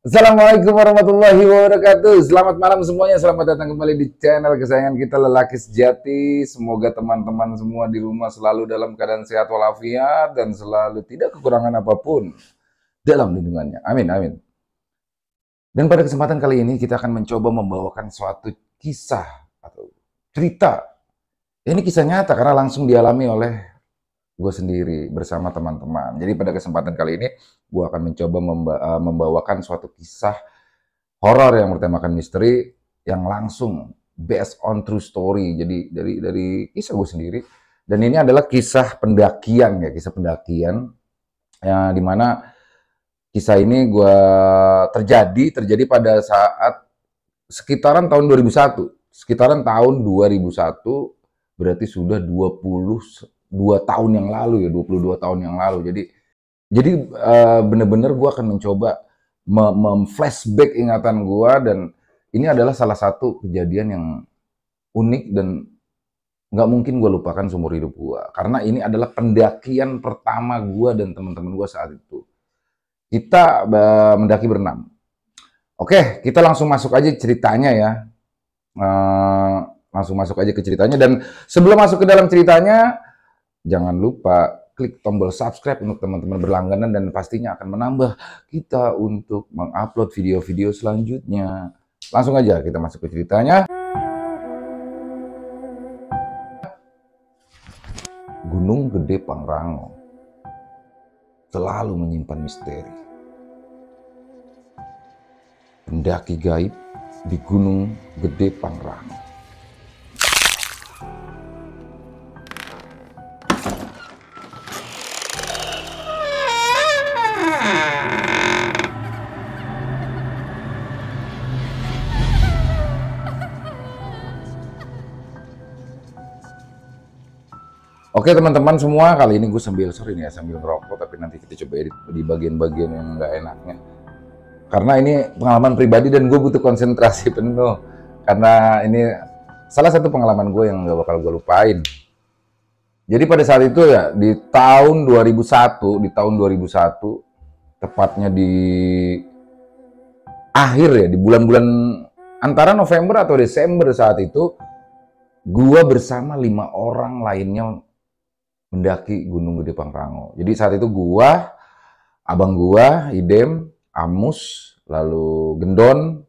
Assalamualaikum warahmatullahi wabarakatuh. Selamat malam semuanya. Selamat datang kembali di channel kesayangan kita Lelaki Sejati. Semoga teman-teman semua di rumah selalu dalam keadaan sehat walafiat dan selalu tidak kekurangan apapun dalam lindungannya. Amin, amin. Dan pada kesempatan kali ini kita akan mencoba membawakan suatu kisah atau cerita. Ini kisah nyata karena langsung dialami oleh gue sendiri bersama teman-teman. Jadi pada kesempatan kali ini gue akan mencoba membawakan suatu kisah horor yang bertemakan misteri yang langsung based on true story. Jadi dari kisah gue sendiri. Dan ini adalah kisah pendakian ya, kisah pendakian yang dimana kisah ini gue terjadi pada saat sekitaran tahun 2001. Sekitaran tahun 2001 berarti sudah 22 tahun yang lalu ya, 22 tahun yang lalu. Jadi bener-bener gue akan mencoba flashback ingatan gue, dan ini adalah salah satu kejadian yang unik dan nggak mungkin gue lupakan seumur hidup gue. Karena ini adalah pendakian pertama gue dan teman-teman gue saat itu. Kita mendaki berenam. Oke, kita langsung masuk aja ceritanya ya. Langsung masuk aja ke ceritanya. Dan sebelum masuk ke dalam ceritanya, jangan lupa klik tombol subscribe untuk teman-teman berlangganan dan pastinya akan menambah kita untuk mengupload video-video selanjutnya. Langsung aja kita masuk ke ceritanya. Gunung Gede Pangrango selalu menyimpan misteri. Pendaki gaib di Gunung Gede Pangrango. Oke teman-teman semua, kali ini gue sambil ngerokok, tapi nanti kita coba edit di bagian-bagian yang nggak enaknya. Karena ini pengalaman pribadi dan gue butuh konsentrasi penuh. Karena ini salah satu pengalaman gue yang nggak bakal gue lupain. Jadi pada saat itu ya, di tahun 2001, tepatnya di akhir ya, di bulan-bulan antara November atau Desember saat itu, gue bersama 5 orang lainnya mendaki Gunung Gede Pangrango. Jadi saat itu gua, abang gua, Idem, Amus, lalu Gendon,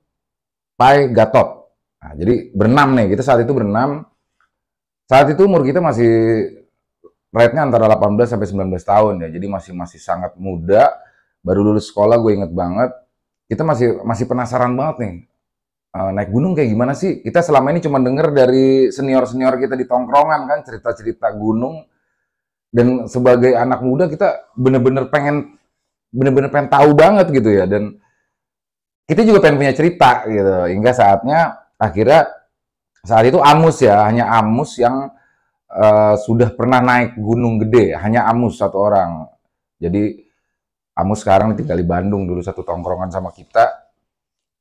Pai, Gatot. Nah, jadi berenam nih, kita saat itu berenam. Saat itu umur kita masih rate-nya antara 18 sampai 19 tahun ya. Jadi masih sangat muda, baru lulus sekolah, gue inget banget. Kita masih penasaran banget nih. Naik gunung kayak gimana sih? Kita selama ini cuma denger dari senior-senior kita di tongkrongan kan, cerita-cerita gunung. Dan sebagai anak muda kita bener-bener pengen tahu banget gitu ya, dan kita juga pengen punya cerita gitu. Hingga saatnya akhirnya saat itu Amus ya, hanya Amus yang sudah pernah naik Gunung Gede, hanya Amus satu orang. Jadi Amus sekarang tinggal di Bandung, dulu satu tongkrongan sama kita.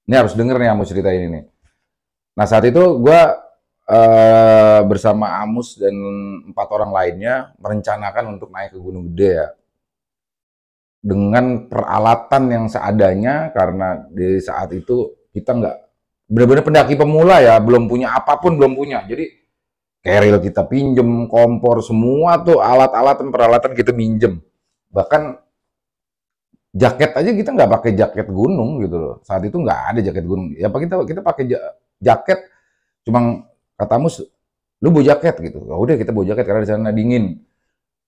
Ini harus denger nih Amus cerita ini nih. Nah saat itu gue bersama Amus dan 4 orang lainnya merencanakan untuk naik ke Gunung Gede ya, dengan peralatan yang seadanya, karena di saat itu kita nggak benar-benar pendaki pemula ya, belum punya apapun, belum punya. Jadi keril kita pinjem, kompor, semua tuh alat-alat dan peralatan kita minjem. Bahkan jaket aja kita nggak pakai jaket gunung gitu loh. Saat itu nggak ada jaket gunung. Ya kita pakai jaket, cuma kata Mus, lu bawa jaket gitu. Oh, udah kita bawa jaket karena di sana dingin.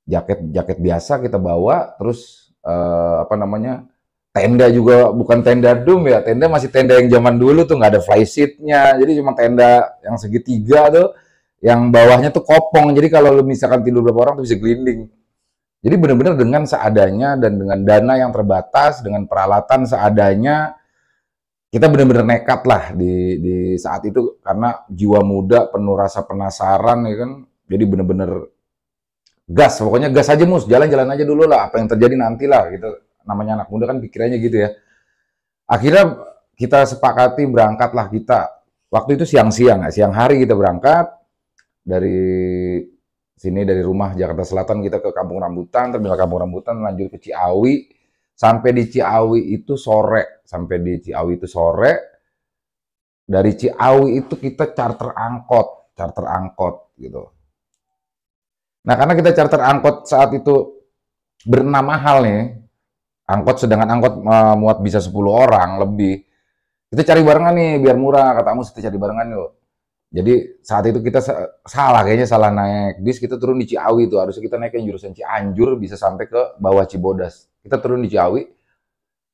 Jaket biasa kita bawa, terus tenda juga bukan tenda dum ya, tenda masih tenda yang zaman dulu tuh, nggak ada flysheet-nya. Jadi cuma tenda yang segitiga tuh, yang bawahnya tuh kopong. Jadi kalau lu misalkan tidur berapa orang tuh bisa gelinding. Jadi benar-benar dengan seadanya dan dengan dana yang terbatas, dengan peralatan seadanya, kita benar-benar nekat lah di saat itu, karena jiwa muda penuh rasa penasaran ya kan. Jadi benar-benar gas, pokoknya gas aja Mus, jalan-jalan aja dulu lah, apa yang terjadi nantilah gitu. Namanya anak muda kan pikirannya gitu ya. Akhirnya kita sepakati berangkatlah kita. Waktu itu siang-siang ya, siang hari kita berangkat dari sini, dari rumah Jakarta Selatan kita ke Kampung Rambutan, terminal Kampung Rambutan lanjut ke Ciawi, sampai di Ciawi itu sore, dari Ciawi itu kita charter angkot gitu. Nah, karena kita charter angkot saat itu berenam mahal nih, sedangkan angkot muat bisa 10 orang lebih. Kita cari barengan nih biar murah, kata Amus kita cari barengan yuk. Jadi saat itu kita kayaknya salah naik bis, kita turun di Ciawi tuh. Harusnya kita naik yang jurusan Cianjur bisa sampai ke bawah Cibodas. Kita turun di Ciawi.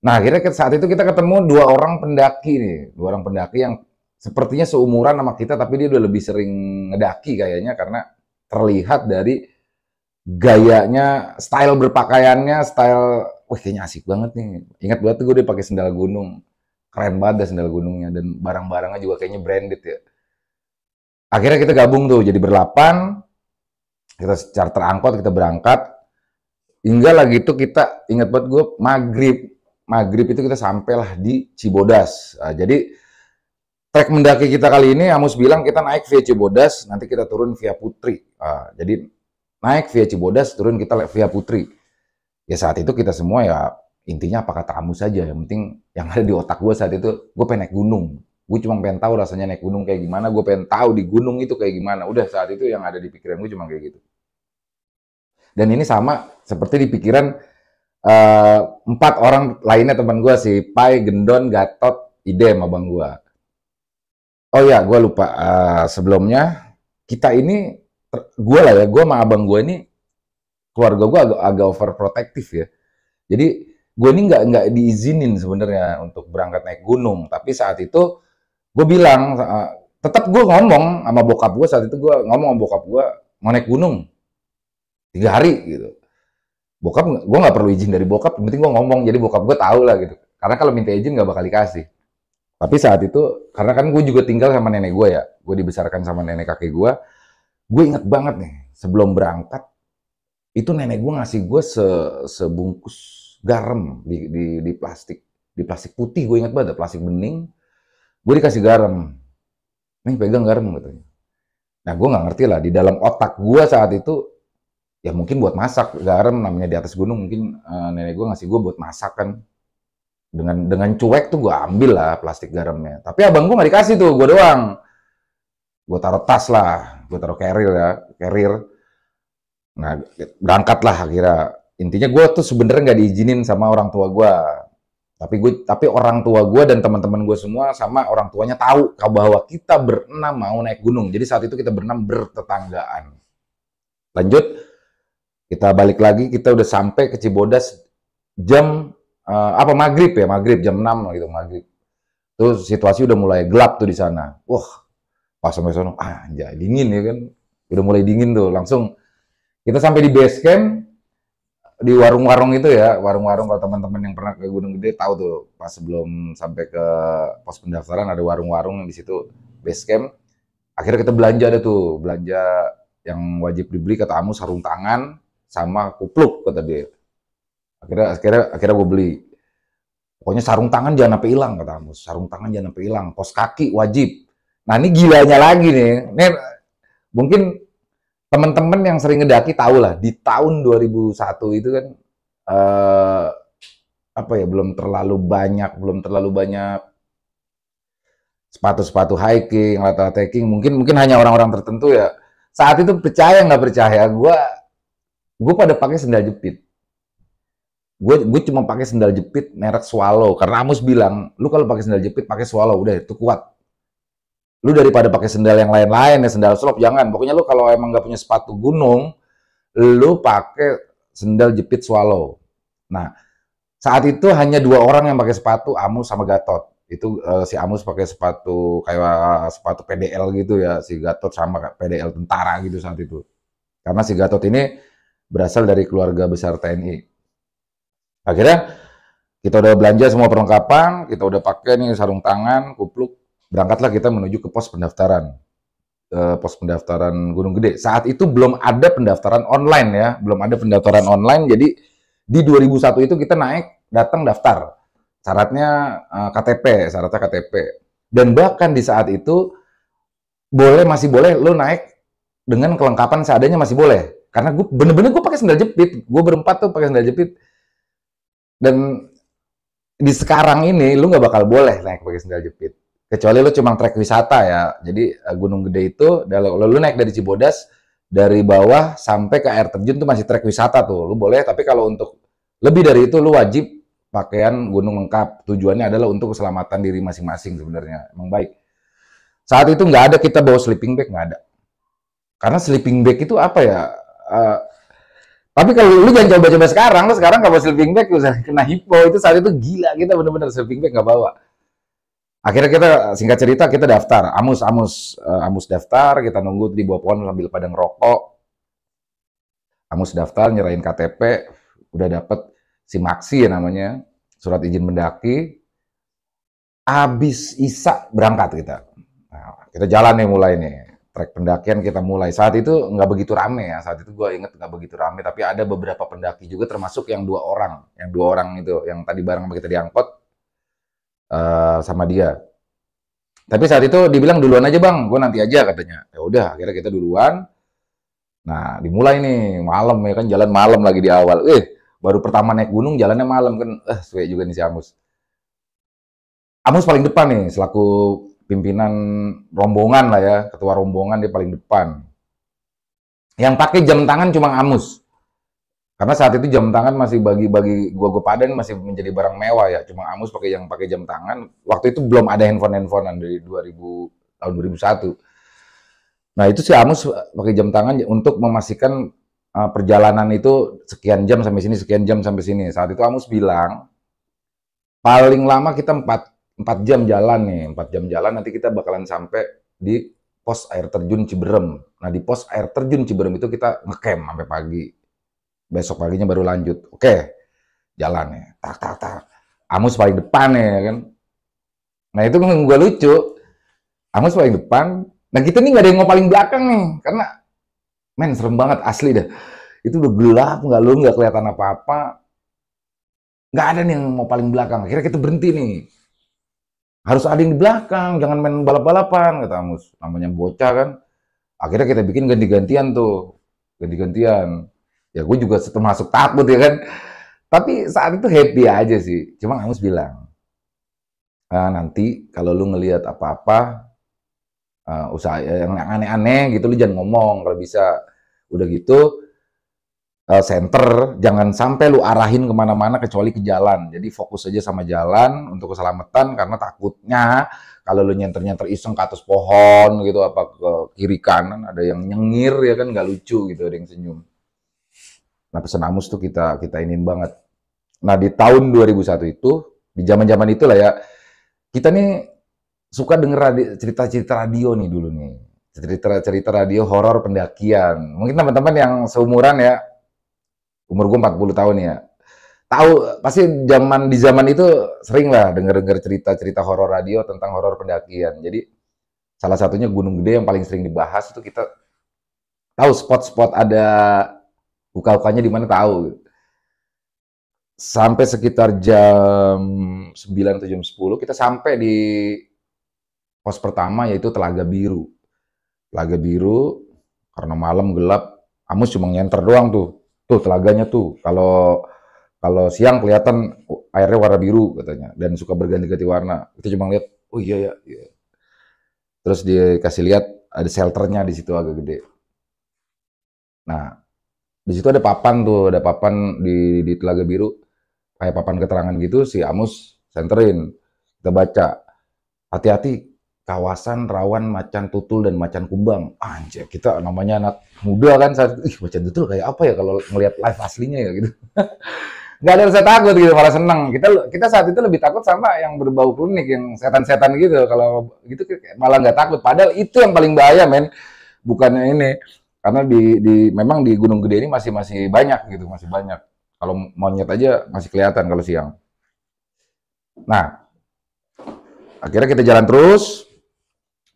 Nah, akhirnya saat itu kita ketemu dua orang pendaki yang sepertinya seumuran sama kita, tapi dia udah lebih sering ngedaki kayaknya karena terlihat dari gayanya, style berpakaiannya, wah kayaknya asik banget nih. Ingat banget tuh gue udah pakai sendal gunung. Keren banget dah sendal gunungnya, dan barang-barangnya juga kayaknya branded ya. Akhirnya kita gabung tuh, jadi berlapan, kita charter angkot, kita berangkat. Hingga lagi itu kita, ingat banget gue, maghrib itu kita sampailah di Cibodas. Nah, jadi trek mendaki kita kali ini, Amus bilang kita naik via Cibodas, nanti kita turun via Putri. Nah, jadi naik via Cibodas, turun kita via Putri. Ya saat itu kita semua ya, intinya apa kata Amus saja, yang penting yang ada di otak gue saat itu, gue pengen naik gunung. Gue cuma pengen tahu rasanya naik gunung kayak gimana, gue pengen tahu di gunung itu kayak gimana. Udah saat itu yang ada di pikiran gue cuma kayak gitu. Dan ini sama seperti di pikiran 4 orang lainnya teman gue, si Pai, Gendon, Gatot, Idem, abang gue. Oh ya, gue lupa. Sebelumnya, kita ini, gue sama abang gue ini, keluarga gue agak overprotective ya. Jadi, gue ini nggak diizinin sebenarnya untuk berangkat naik gunung. Tapi saat itu, gue bilang, tetap gue ngomong sama bokap gue, saat itu gue ngomong sama bokap gue, mau naik gunung 3 hari gitu. Bokap, gue nggak perlu izin dari bokap, yang penting gue ngomong, jadi bokap gue tahu lah gitu. Karena kalau minta izin nggak bakal dikasih. Tapi saat itu, karena kan gue juga tinggal sama nenek gue ya, gue dibesarkan sama nenek kakek gue inget banget nih, sebelum berangkat, itu nenek gue ngasih gue sebungkus garam di plastik putih, gue inget banget, plastik bening, gue dikasih garam. Nih pegang garam katanya. Nah gue nggak ngerti lah, di dalam otak gue saat itu, ya mungkin buat masak, garam namanya di atas gunung, mungkin nenek gue ngasih gue buat masak kan. Dengan cuek tuh gue ambil lah plastik garamnya. Tapi abang gue nggak dikasih tuh, gue doang. Gue taruh tas lah, gue taruh carrier. Nah berangkat lah akhirnya. Intinya gue tuh sebenarnya nggak diizinin sama orang tua gue. Tapi orang tua gue dan teman-teman gue semua sama orang tuanya tahu bahwa kita berenam mau naik gunung. Jadi saat itu kita berenam bertetanggaan. Lanjut, kita balik lagi, kita udah sampai ke Cibodas jam maghrib jam 6 gitu, maghrib. Terus situasi udah mulai gelap tuh di sana. Wah, pas sampai sana, anjay, dingin ya kan. Udah mulai dingin tuh, langsung kita sampai di base camp, di warung-warung itu ya, warung-warung kalau teman-teman yang pernah ke Gunung Gede tahu tuh, pas sebelum sampai ke pos pendaftaran ada warung-warung yang di situ base camp. Akhirnya kita belanja yang wajib dibeli, kata Amu, sarung tangan sama kupluk kata dia. Akhirnya gue beli. Pokoknya sarung tangan jangan sampai hilang kata Amus. Sarung tangan jangan sampai hilang. Pos kaki wajib. Nah ini gilanya lagi nih. Nih mungkin teman-teman yang sering ngedaki tahu lah. Di tahun 2001 itu kan belum terlalu banyak sepatu-sepatu hiking, alat-alat hiking. Mungkin hanya orang-orang tertentu ya. Saat itu percaya nggak percaya, gue pada pakai sendal jepit. Gue cuma pakai sendal jepit merek Swallow, karena Amus bilang, lu kalau pakai sendal jepit pakai Swallow, udah itu kuat. Lu daripada pakai sendal yang lain-lain ya, sendal slop jangan. Pokoknya lu kalau emang nggak punya sepatu gunung, lu pakai sendal jepit Swallow. Nah, saat itu hanya 2 orang yang pakai sepatu, Amus sama Gatot. Itu si Amus pakai sepatu kayak sepatu PDL gitu ya, si Gatot sama PDL tentara gitu saat itu. Karena si Gatot ini berasal dari keluarga besar TNI. Akhirnya kita udah belanja semua perlengkapan, kita udah pakai nih sarung tangan, kupluk, berangkatlah kita menuju ke pos pendaftaran. Pos pendaftaran Gunung Gede. Saat itu belum ada pendaftaran online ya, jadi di 2001 itu kita datang daftar. Syaratnya KTP. Dan bahkan di saat itu masih boleh lo naik dengan kelengkapan seadanya, masih boleh. Karena gue bener-bener pakai sendal jepit. Gue berempat tuh pakai sendal jepit. Dan di sekarang ini lu nggak bakal boleh naik pakai sendal jepit. Kecuali lu cuma trek wisata ya. Jadi Gunung Gede itu, kalau lu naik dari Cibodas, dari bawah sampai ke air terjun tuh masih trek wisata tuh. Lu boleh, tapi kalau untuk lebih dari itu lu wajib pakaian gunung lengkap. Tujuannya adalah untuk keselamatan diri masing-masing sebenarnya. Emang baik. Saat itu nggak ada kita bawa sleeping bag, nggak ada. Karena sleeping bag itu apa ya? Uh, tapi kalau lu jangan coba-coba sekarang, lu sekarang nggak bawa sleeping bag, lu kena hipo. Itu saat itu gila, kita bener-bener sleeping bag nggak bawa. Akhirnya kita, singkat cerita, kita daftar. Amus daftar, kita nunggu di bawah pohon sambil pada ngerokok. Amus daftar, nyerahin KTP, udah dapet SIMAKSI ya namanya, surat izin mendaki. Abis Isa berangkat kita. Nah, kita jalan nih mulai nih. Trek pendakian kita mulai. Saat itu nggak begitu rame ya. Saat itu gue inget nggak begitu rame. Tapi ada beberapa pendaki juga termasuk yang 2 orang. Yang 2 orang itu. Yang tadi bareng sama kita diangkut. Sama dia. Tapi saat itu dibilang duluan aja bang. Gue nanti aja katanya. Ya udah akhirnya kita duluan. Nah dimulai nih. Malam ya kan. Jalan malam lagi di awal. Baru pertama naik gunung jalannya malam kan. Suwe juga nih si Amus. Amus paling depan nih. Selaku pimpinan rombongan lah ya, ketua rombongan dia paling depan. Yang pakai jam tangan cuma Amus. Karena saat itu jam tangan masih bagi gua padan masih menjadi barang mewah ya. Cuma Amus yang pakai jam tangan. Waktu itu belum ada handphonean dari tahun 2001. Nah, itu si Amus pakai jam tangan untuk memastikan perjalanan itu sekian jam sampai sini, sekian jam sampai sini. Saat itu Amus bilang paling lama kita 4 jam jalan nih, 4 jam jalan nanti kita bakalan sampai di pos air terjun Ciberem. Nah di pos air terjun Ciberem itu kita ngecamp sampai pagi. Besok paginya baru lanjut. Oke, jalan nih. Tak. Amus paling depan nih kan. Nah itu gue lucu. Amus paling depan. Nah kita nih nggak ada yang mau paling belakang nih, karena men serem banget asli dah. Itu udah gelap, nggak kelihatan apa-apa. Nggak ada nih yang mau paling belakang. Akhirnya kita berhenti nih. Harus ada yang di belakang, jangan main balap-balapan, kata Amus. Namanya bocah kan. Akhirnya kita bikin ganti-gantian tuh. Ganti-gantian. Ya gue juga termasuk takut ya kan. Tapi saat itu happy aja sih. Cuma Amus bilang, nanti kalau lu ngelihat apa-apa, usaha yang aneh-aneh gitu, lu jangan ngomong. Kalau bisa, udah gitu, center, jangan sampai lu arahin kemana-mana kecuali ke jalan. Jadi fokus aja sama jalan untuk keselamatan, karena takutnya kalau lu nyenter-nyenter iseng ke atas pohon gitu, apa ke kiri kanan ada yang nyengir ya kan, nggak lucu gitu, ada yang senyum. Nah pesan Amus tuh kita iniin banget. Nah di tahun 2001 itu, di zaman-zaman itulah ya, kita nih suka denger cerita-cerita radio nih dulu nih. Cerita-cerita radio horor pendakian. Mungkin teman-teman yang seumuran ya, umur gue 40 tahun ya, tahu pasti di zaman itu sering lah denger cerita-cerita horor radio tentang horor pendakian. Jadi salah satunya Gunung Gede yang paling sering dibahas itu, kita tahu spot-spot ada buka-bukanya di mana tahu. Sampai sekitar jam 9 atau jam 10 kita sampai di pos pertama, yaitu Telaga Biru. Telaga Biru karena malam gelap, Amus cuma nyenter doang tuh telaganya tuh. Kalau siang kelihatan airnya warna biru katanya, dan suka berganti-ganti warna. Kita cuma lihat, oh iya. Terus dikasih lihat ada shelternya di situ agak gede. Nah, di situ ada papan di Telaga Biru, kayak papan keterangan gitu. Si Amus senterin, kita baca, hati-hati kawasan rawan macan tutul dan macan kumbang. Anjir, kita namanya anak muda kan saat itu, macan tutul kayak apa ya kalau ngelihat live aslinya ya gitu. Nggak ada rasa takut gitu, malah seneng. Kita saat itu lebih takut sama yang berbau klinik, yang setan-setan gitu. Kalau gitu malah nggak takut. Padahal itu yang paling bahaya, men. Bukannya ini. Karena memang di Gunung Gede ini masih banyak gitu, masih banyak. Kalau monyet aja masih kelihatan kalau siang. Nah, akhirnya kita jalan terus.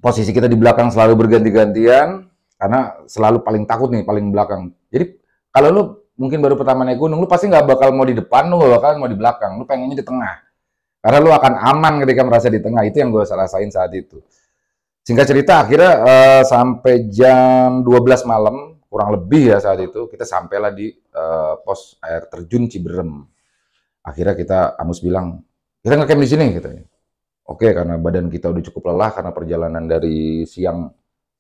Posisi kita di belakang selalu berganti-gantian, karena selalu paling takut nih, paling belakang. Jadi kalau lu mungkin baru pertama naik gunung, lu pasti nggak bakal mau di depan, lu nggak bakal mau di belakang, lu pengennya di tengah. Karena lu akan aman ketika merasa di tengah. Itu yang gue rasain saat itu. Singkat cerita, akhirnya sampai jam 12 malam, kurang lebih ya saat itu, kita sampailah di pos air terjun Ciberem. Akhirnya Amus bilang, kita ngecamp di sini katanya. Oke, karena badan kita udah cukup lelah karena perjalanan dari siang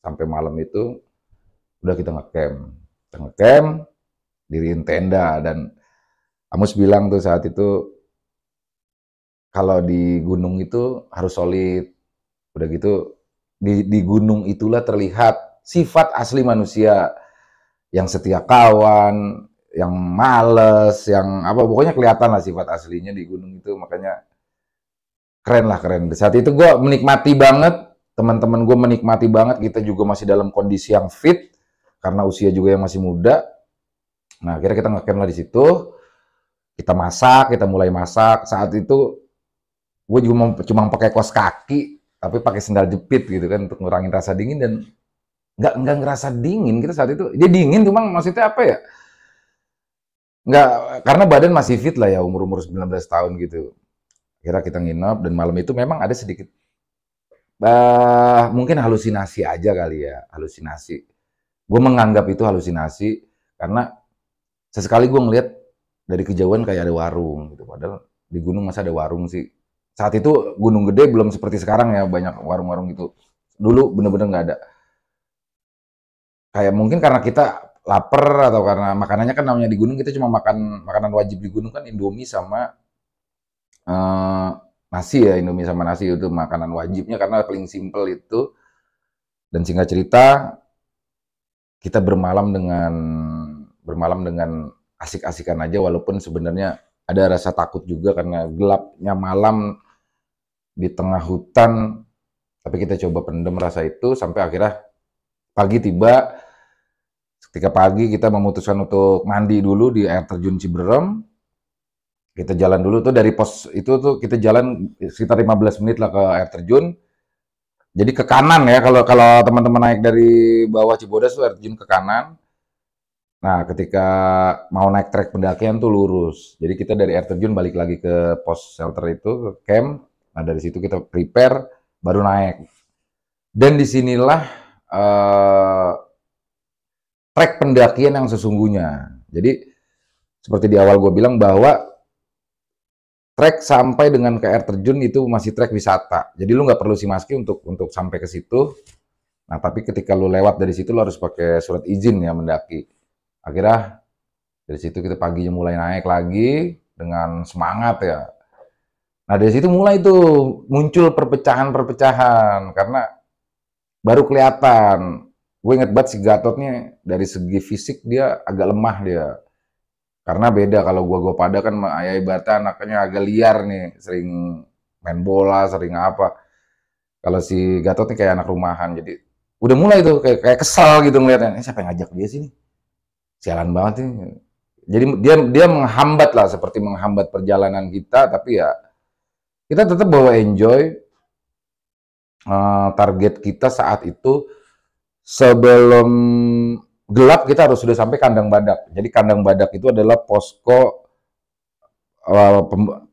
sampai malam itu, udah kita ngecamp. Kita ngecamp, diriin tenda, dan Amus bilang tuh saat itu, kalau di gunung itu harus solid. Udah gitu, di gunung itulah terlihat sifat asli manusia, yang setia kawan, yang males, yang apa, pokoknya kelihatan lah sifat aslinya di gunung itu. Makanya keren lah, keren. Di saat itu gue menikmati banget, teman-teman gue menikmati banget, kita juga masih dalam kondisi yang fit, karena usia juga yang masih muda. Nah, akhirnya kita ngecamp lah di situ, kita masak, kita mulai masak. Saat itu gue juga cuma pakai kaos kaki, tapi pakai sendal jepit gitu kan, untuk ngurangin rasa dingin. Dan nggak ngerasa dingin kita saat itu. Dia dingin, cuma maksudnya apa ya? Nggak, karena badan masih fit lah ya, umur 19 tahun gitu. Kira kita nginep, dan malam itu memang ada sedikit mungkin halusinasi aja kali ya, halusinasi. Gue menganggap itu halusinasi karena sesekali gue ngeliat dari kejauhan kayak ada warung gitu. Padahal di gunung masa ada warung sih. Saat itu Gunung Gede belum seperti sekarang ya, banyak warung-warung gitu. Dulu bener-bener nggak ada. Kayak mungkin karena kita lapar, atau karena makanannya kan namanya di gunung, kita cuma makan makanan wajib di gunung kan Indomie sama nasi ya. Indomie sama nasi itu makanan wajibnya karena paling simple itu. Dan singkat cerita, kita bermalam dengan asik-asikan aja, walaupun sebenarnya ada rasa takut juga karena gelapnya malam di tengah hutan. Tapi kita coba pendem rasa itu sampai akhirnya pagi tiba. Ketika pagi kita memutuskan untuk mandi dulu di air terjun Ciberem. Kita jalan dulu tuh dari pos itu tuh, kita jalan sekitar 15 menit lah ke air terjun. Jadi ke kanan ya, kalau kalau teman-teman naik dari bawah Cibodas tuh air terjun ke kanan. Nah, ketika mau naik trek pendakian tuh lurus. Jadi kita dari air terjun balik lagi ke pos shelter itu, ke camp. Nah, dari situ kita prepare baru naik. Dan disinilah trek pendakian yang sesungguhnya. Jadi seperti di awal gue bilang bahwa trek sampai dengan ke air terjun itu masih trek wisata. Jadi lu nggak perlu simaski untuk sampai ke situ. Nah, tapi ketika lu lewat dari situ lu harus pakai surat izin ya mendaki. Akhirnya dari situ kita paginya mulai naik lagi dengan semangat ya. Nah, dari situ mulai tuh muncul perpecahan-perpecahan karena baru kelihatan. Gue inget banget si Gatotnya dari segi fisik dia agak lemah dia. Karena beda kalau gua pada kan ayah ibaratnya anaknya agak liar nih, sering main bola, sering apa. Kalau si Gatot nih kayak anak rumahan, jadi udah mulai tuh kayak kesal gitu ngeliatnya. Siapa yang ngajak dia sini? Sialan banget nih. Jadi dia menghambat lah, seperti menghambat perjalanan kita, tapi ya kita tetap bawa enjoy. Target kita saat itu sebelum gelap kita harus sudah sampai Kandang Badak. Jadi Kandang Badak itu adalah posko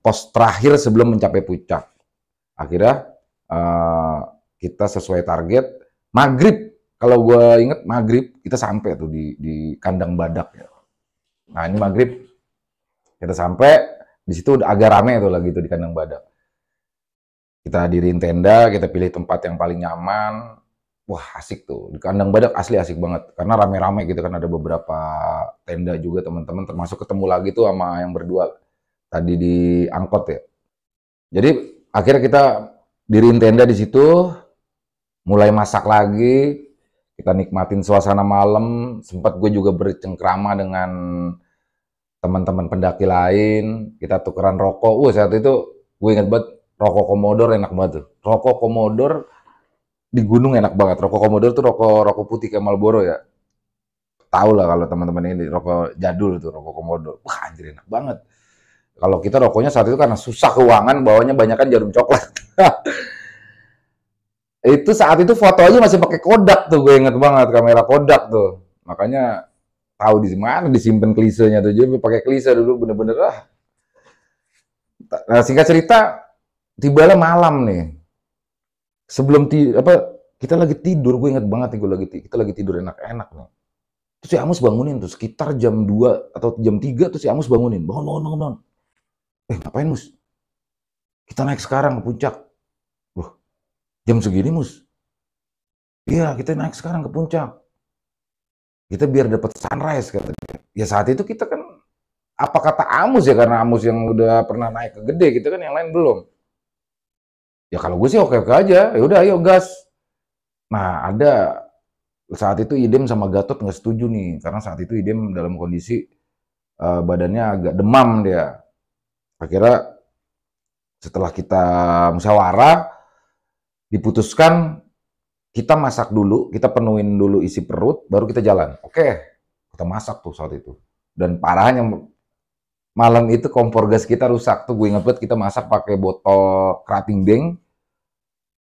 pos terakhir sebelum mencapai puncak. Akhirnya kita sesuai target. Maghrib, kalau gue inget maghrib kita sampai tuh di Kandang Badak. Nah ini maghrib kita sampai di situ udah agak rame tuh lagi tuh di Kandang Badak. Kita hadirin tenda, kita pilih tempat yang paling nyaman. Wah asik tuh, di Kandang Badak asli asik banget, karena rame-rame gitu kan, ada beberapa tenda juga teman-teman, termasuk ketemu lagi tuh sama yang berdua tadi di angkot ya. Jadi akhirnya kita diriin tenda di situ, mulai masak lagi, kita nikmatin suasana malam. Sempat gue juga bercengkrama dengan teman-teman pendaki lain, kita tukeran rokok. Saat itu gue ingat banget, rokok Komodor enak banget tuh. Rokok Komodor di gunung enak banget. Rokok Komodor tuh rokok putih kayak Marlboro ya. Tahu lah kalau teman-teman ini rokok jadul tuh, rokok Komodor. Wah anjir enak banget. Kalau kita rokoknya saat itu karena susah keuangan, bawanya banyak kan jarum coklat. Itu saat itu foto aja masih pakai Kodak tuh, gue inget banget, kamera Kodak tuh. Makanya tahu di mana disimpan klisenya tuh, jadi pakai klise dulu bener-bener lah. Nah, singkat cerita, tibalah malam nih. Sebelum kita lagi tidur, gue inget banget nih, kita lagi tidur enak-enak nih. Terus si Amus bangunin tuh sekitar jam 2 atau jam 3 tuh si Amus bangunin. Bangun. Ngapain Mus? Kita naik sekarang ke puncak. Loh, jam segini Mus? Iya, kita naik sekarang ke puncak. Kita biar dapat sunrise kata dia. Ya saat itu kita kan, apa kata Amus ya, karena Amus yang udah pernah naik ke gede gitu kan, yang lain belum. Ya kalau gue sih oke-oke aja, ya udah ayo gas. Nah ada saat itu Idem sama Gatot nggak setuju nih, karena saat itu Idem dalam kondisi badannya agak demam dia. Akhirnya setelah kita musyawarah, diputuskan kita masak dulu, kita penuhin dulu isi perut, baru kita jalan. Oke, kita masak tuh saat itu. Dan parahnya malam itu kompor gas kita rusak tuh, gue inget banget kita masak pakai botol kerating deng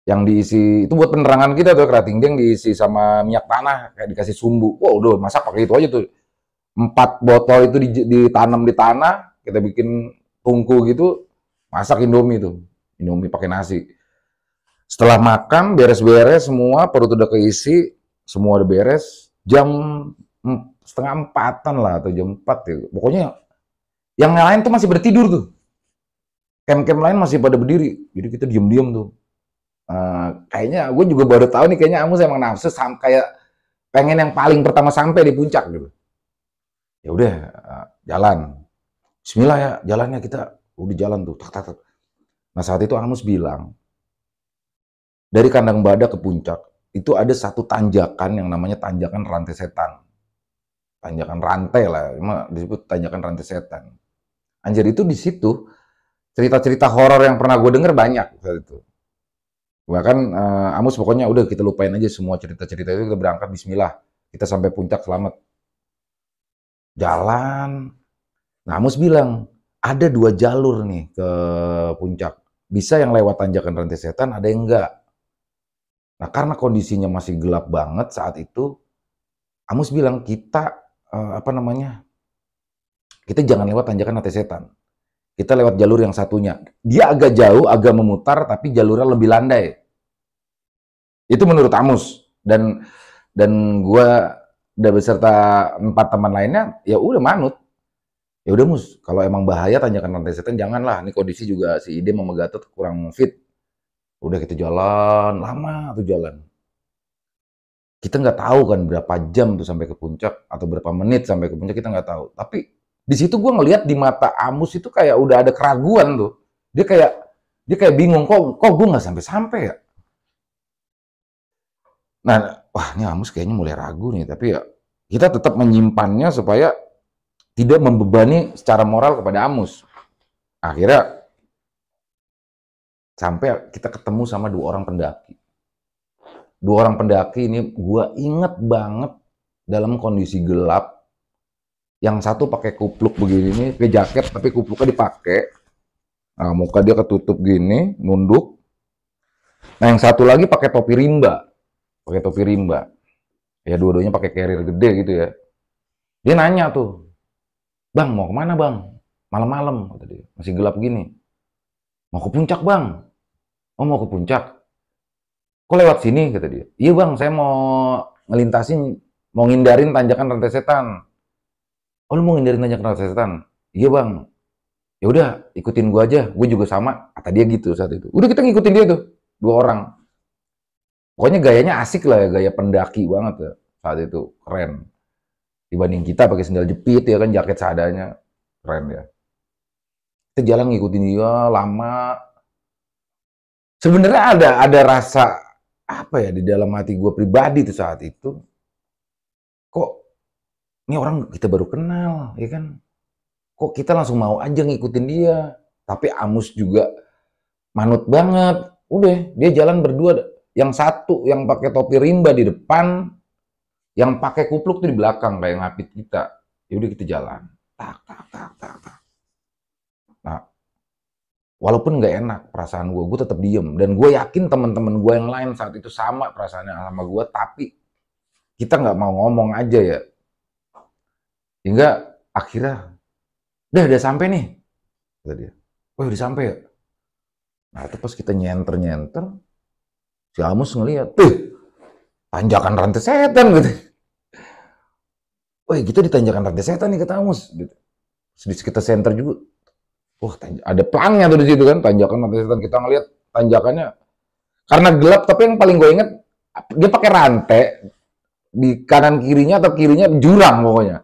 yang diisi itu buat penerangan kita tuh, kerating deng diisi sama minyak tanah kayak dikasih sumbu. Wow, udah masak pakai itu aja tuh. 4 botol itu ditanam di tanah, kita bikin tungku gitu, masak Indomie tuh. Indomie pakai nasi. Setelah makan, beres-beres semua, perut udah keisi, semua udah beres, jam setengah 4-an lah, atau jam 4 ya. Pokoknya yang lain tuh masih pada tidur tuh. Camp-camp lain masih pada berdiri. Jadi kita diem-diem tuh. Kayaknya gue juga baru tahu nih, kayaknya Amus emang nafsu kayak pengen yang paling pertama sampai di puncak gitu. Ya udah, jalan. Bismillah ya, jalannya kita udah jalan tuh. Tak, tak, tak. Nah saat itu Amus bilang, dari kandang badak ke puncak itu ada satu tanjakan yang namanya tanjakan rantai setan. Tanjakan rantai lah, disebut tanjakan rantai setan. Anjir, itu di situ cerita-cerita horor yang pernah gue denger banyak saat itu. Bahkan Amus pokoknya udah kita lupain aja semua cerita-cerita itu, kita berangkat bismillah. Kita sampai puncak selamat. Jalan. Nah, Amus bilang, ada 2 jalur nih ke puncak. Bisa yang lewat tanjakan rantai setan, ada yang enggak. Nah, karena kondisinya masih gelap banget saat itu, Amus bilang kita kita jangan lewat tanjakan rantai setan. Kita lewat jalur yang satunya. Dia agak jauh, agak memutar, tapi jalurnya lebih landai. Itu menurut Amus. Dan gue udah beserta 4 teman lainnya, ya udah manut. Ya udah Mus, kalau emang bahaya tanjakan rantai setan janganlah. Ini kondisi juga si Ide sama Gatot kurang fit. Udah kita jalan, lama tuh jalan. Kita nggak tahu kan berapa jam tuh sampai ke puncak, atau berapa menit sampai ke puncak, kita nggak tahu. Tapi di situ gue ngelihat di mata Amus itu kayak udah ada keraguan tuh. Dia kayak bingung, kok gue nggak sampai-sampai ya. Nah, wah ini Amus kayaknya mulai ragu nih. Tapi ya kita tetap menyimpannya supaya tidak membebani secara moral kepada Amus. Akhirnya sampai kita ketemu sama 2 orang pendaki. 2 orang pendaki ini gue inget banget dalam kondisi gelap. Yang satu pakai kupluk begini nih, pakai jaket tapi kupluknya dipakai. Nah, muka dia ketutup gini, nunduk. Nah, yang satu lagi pakai topi rimba. Pakai topi rimba. Ya dua-duanya pakai carrier gede gitu ya. Dia nanya tuh, "Bang, mau kemana bang? Malam-malam," kata dia. "Masih gelap gini." "Mau ke puncak bang." "Oh mau ke puncak? Kok lewat sini?" kata dia. "Iya bang, saya mau ngelintasin, mau ngindarin tanjakan rantai setan." "Oh lu mau ngindarin tanjakan rantai setan?" "Iya bang." "Ya udah ikutin gua aja, gue juga sama," kata dia gitu saat itu. Udah kita ngikutin dia tuh, 2 orang. Pokoknya gayanya asik lah ya, gaya pendaki banget ya saat itu, keren. Dibanding kita pakai sendal jepit ya kan, jaket seadanya, keren ya. Kita jalan ngikutin dia lama. Sebenarnya ada rasa apa ya di dalam hati gue pribadi tuh saat itu. Kok ini orang kita baru kenal, ya kan? Kok kita langsung mau aja ngikutin dia? Tapi Amus juga manut banget. Udah, dia jalan berdua. Yang satu yang pakai topi rimba di depan, yang pakai kupluk tuh di belakang kayak ngapit kita. Ya udah kita jalan. Tak, tak, tak, tak, tak. Nah, walaupun nggak enak perasaan gue tetap diem. Dan gue yakin teman-teman gue yang lain saat itu sama perasaannya sama gue, tapi kita nggak mau ngomong aja ya. Hingga akhirnya, udah sampai nih, kata dia. "Oh udah sampai ya?" Nah itu pas kita nyenter-nyenter, si Amus ngeliat, tanjakan rantai setan gitu. "Woi kita di tanjakan rantai setan nih," kata Amus. Gitu. Sedikit kita center juga. Wah, ada pelangnya tuh di situ kan, tanjakan mata setan. Kita ngelihat tanjakannya karena gelap, tapi yang paling gue inget dia pakai rantai di kanan kirinya atau kirinya jurang pokoknya.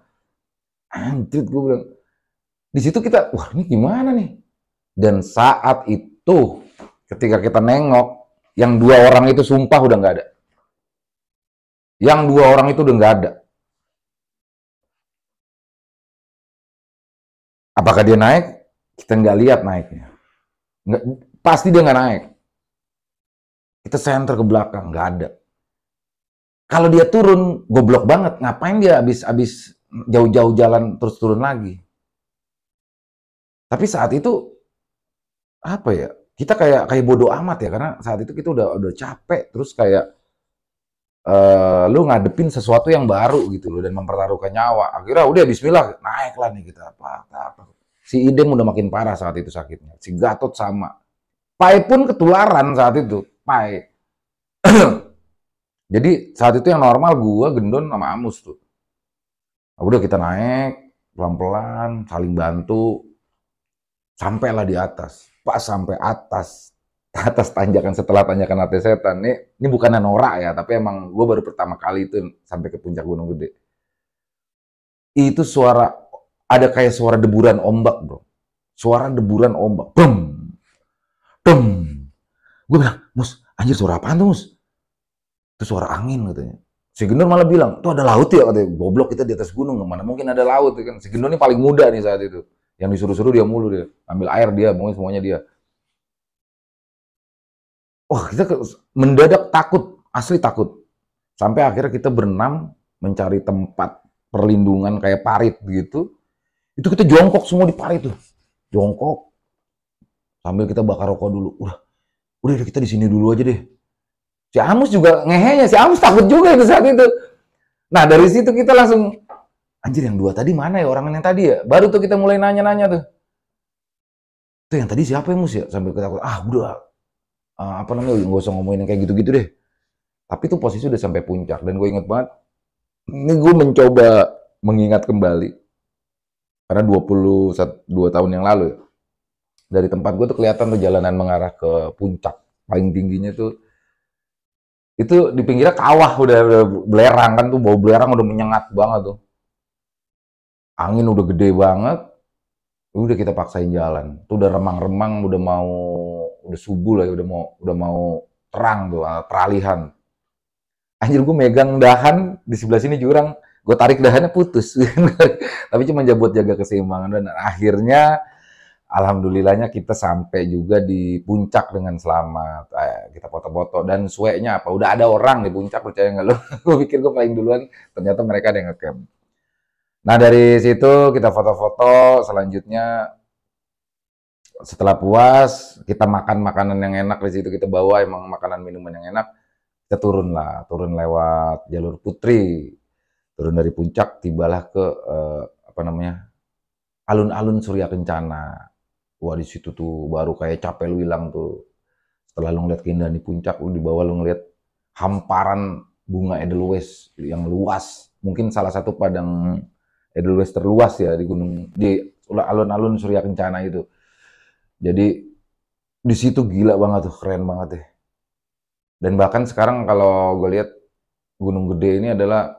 Anjir, gue bilang di situ kita, wah ini gimana nih? Dan saat itu ketika kita nengok, yang dua orang itu sumpah udah nggak ada. Yang dua orang itu udah nggak ada. Apakah dia naik? Kita nggak lihat naiknya. Nggak, pasti dia nggak naik. Kita senter ke belakang, nggak ada. Kalau dia turun, goblok banget. Ngapain dia abis jauh-jauh jalan terus turun lagi? Tapi saat itu apa ya? Kita kayak bodoh amat ya, karena saat itu kita udah capek, terus kayak lu ngadepin sesuatu yang baru gitu loh dan mempertaruhkan nyawa. Akhirnya udah Bismillah, naiklah nih kita apa. Si Idem udah makin parah saat itu sakitnya. Si Gatot sama. Pai pun ketularan saat itu. Pai. Jadi saat itu yang normal gua, Gendon sama Amus tuh. Udah kita naik pelan-pelan, saling bantu, sampailah di atas. Pas sampai atas tanjakan, setelah tanjakan hati setan. Ini bukan norak ya, tapi emang gue baru pertama kali itu sampai ke puncak Gunung Gede. Itu suara, ada kayak suara deburan ombak bro. Suara deburan ombak. Bum! Bum! Gue bilang, Mus, anjir suara apaan tuh Mus? Itu suara angin katanya. Si Gendon malah bilang, tuh ada laut ya katanya. Goblok, kita di atas gunung, mana mungkin ada laut ya kan. Si Gendon ini paling muda nih saat itu. Yang disuruh-suruh dia mulu dia. Ambil air dia, pokoknya semuanya dia. Wah, kita mendadak takut, asli takut. Sampai akhirnya kita berenam mencari tempat perlindungan kayak parit gitu. Itu kita jongkok semua di parit tuh. Jongkok. Sambil kita bakar rokok dulu. Udah kita di sini dulu aja deh. Si Amus juga ngehenya, si Amus takut juga itu saat itu. Nah, dari situ kita langsung, anjir yang dua tadi mana ya orang yang tadi ya? Baru tuh kita mulai nanya-nanya tuh. Tuh yang tadi siapa ya Mus ya? Sambil kita takut, udah. Apa namanya, nggak usah ngomongin yang kayak gitu-gitu deh. Tapi tuh posisi udah sampai puncak. Dan gue inget banget, ini gue mencoba mengingat kembali. Karena 22 tahun yang lalu ya. Dari tempat gue tuh kelihatan tuh jalanan mengarah ke puncak. Paling tingginya tuh, itu di pinggirnya kawah udah belerang kan tuh, bau belerang udah menyengat banget tuh. Angin udah gede banget. Udah kita paksain jalan. Tuh udah remang-remang, udah subuh lah ya, udah mau terang tuh, peralihan. Anjir gue megang dahan di sebelah sini jurang, gue tarik dahannya putus. Tapi cuma buat jaga keseimbangan, dan akhirnya alhamdulillahnya kita sampai juga di puncak dengan selamat. Kita foto-foto dan sueknya apa? Udah ada orang di puncak, percaya nggak lo? Gue pikir gue paling duluan, ternyata mereka ada yang ngecamp. Nah dari situ kita foto-foto, selanjutnya setelah puas kita makan makanan yang enak di situ, kita bawa emang makanan minuman yang enak. Kita turun lewat jalur Putri, turun dari puncak, tibalah ke alun-alun Surya Kencana. Wah di situ tuh baru kayak capek lu hilang tuh. Setelah lu ngeliat keindahan di puncak, lu di bawah lu ngeliat hamparan bunga Edelweiss yang luas. Mungkin salah satu padang Edelweiss terluas ya di alun-alun Surya Kencana itu. Jadi di situ gila banget tuh, keren banget deh. Dan bahkan sekarang kalau gue lihat Gunung Gede ini adalah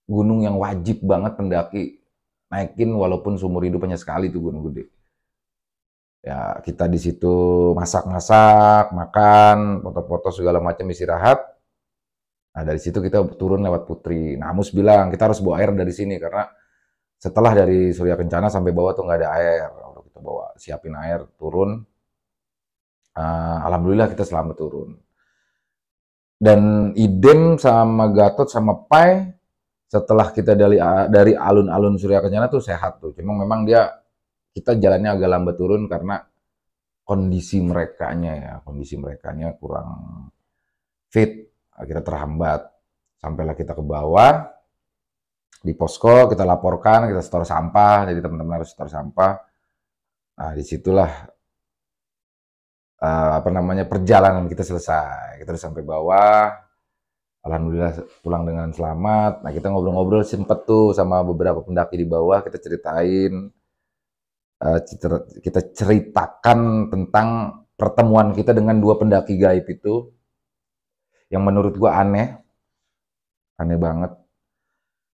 gunung yang wajib banget pendaki naikin walaupun seumur hidup hanya sekali tuh Gunung Gede. Ya kita di situ masak-masak, makan, foto-foto segala macam, istirahat. Nah dari situ kita turun lewat Putri. Nah Amus bilang kita harus bawa air dari sini karena setelah dari Surya Kencana sampai bawah tuh nggak ada air. Udah kita bawa, siapin air, turun. Alhamdulillah kita selamat turun. Dan Idem sama Gatot sama Pai setelah kita dari alun-alun Surya Kencana tuh sehat tuh. Cuma memang kita jalannya agak lambat turun karena kondisi merekanya kurang fit, akhirnya terhambat. Sampailah kita ke bawah, di posko kita laporkan, kita setor sampah, jadi teman-teman harus setor sampah. Nah disitulah perjalanan kita selesai. Kita udah sampai bawah, alhamdulillah pulang dengan selamat. Nah kita ngobrol-ngobrol sempet tuh sama beberapa pendaki di bawah, kita ceritain kita ceritakan tentang pertemuan kita dengan dua pendaki gaib itu, yang menurut gua aneh banget.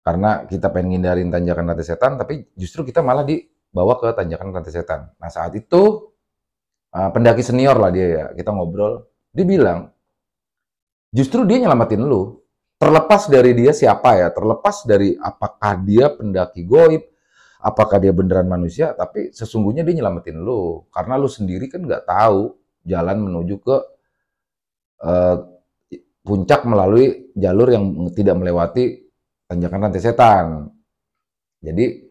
Karena kita pengen ngindarin tanjakan rantai setan, tapi justru kita malah dibawa ke tanjakan rantai setan. Nah saat itu pendaki senior lah dia ya, kita ngobrol, dia bilang, justru dia nyelamatin lu. Terlepas dari dia siapa ya, terlepas dari apakah dia pendaki goib, apakah dia beneran manusia, tapi sesungguhnya dia nyelamatin lu. Karena lu sendiri kan nggak tahu jalan menuju ke uh, puncak melalui jalur yang tidak melewati tanjakan rantai setan. Jadi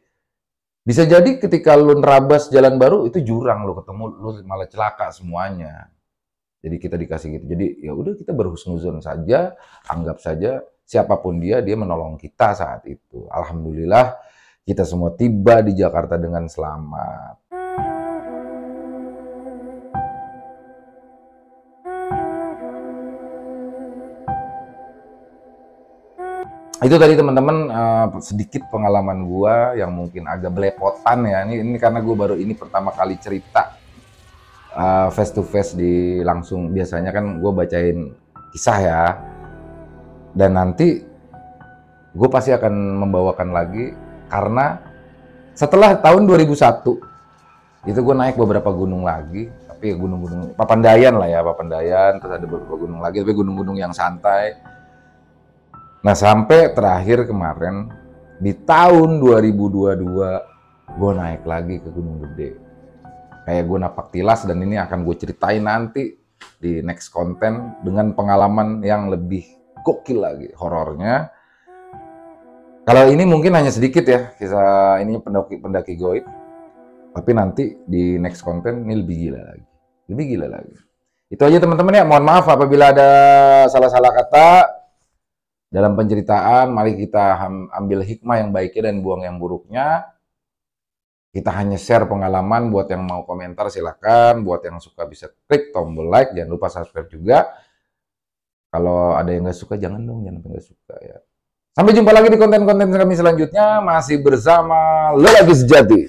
bisa jadi ketika lu nerabas jalan baru itu jurang, lu ketemu lu malah celaka semuanya. Jadi kita dikasih gitu. Jadi ya udah kita berhusnuzon saja, anggap saja siapapun dia menolong kita saat itu. Alhamdulillah kita semua tiba di Jakarta dengan selamat. Itu tadi teman-teman sedikit pengalaman gua yang mungkin agak belepotan ya. Ini karena gua baru ini pertama kali cerita face to face di langsung. Biasanya kan gue bacain kisah ya, dan nanti gue pasti akan membawakan lagi karena setelah tahun 2001 itu gue naik beberapa gunung lagi, tapi gunung-gunung Papandayan lah ya, Papandayan, terus ada beberapa gunung lagi, tapi gunung-gunung yang santai. Nah sampai terakhir kemarin di tahun 2022 gue naik lagi ke Gunung Gede. Kayak gue napak tilas, dan ini akan gue ceritain nanti di next konten dengan pengalaman yang lebih gokil lagi horornya. Kalau ini mungkin hanya sedikit ya kisah ini pendaki goib, tapi nanti di next konten ini lebih gila lagi. Itu aja teman-teman ya. Mohon maaf apabila ada salah-salah kata dalam penceritaan. Mari kita ambil hikmah yang baiknya dan buang yang buruknya. Kita hanya share pengalaman. Buat yang mau komentar silakan, buat yang suka bisa klik tombol like, jangan lupa subscribe juga. Kalau ada yang nggak suka jangan nggak suka ya. Sampai jumpa lagi di konten-konten kami selanjutnya, masih bersama Lelaki Sejati.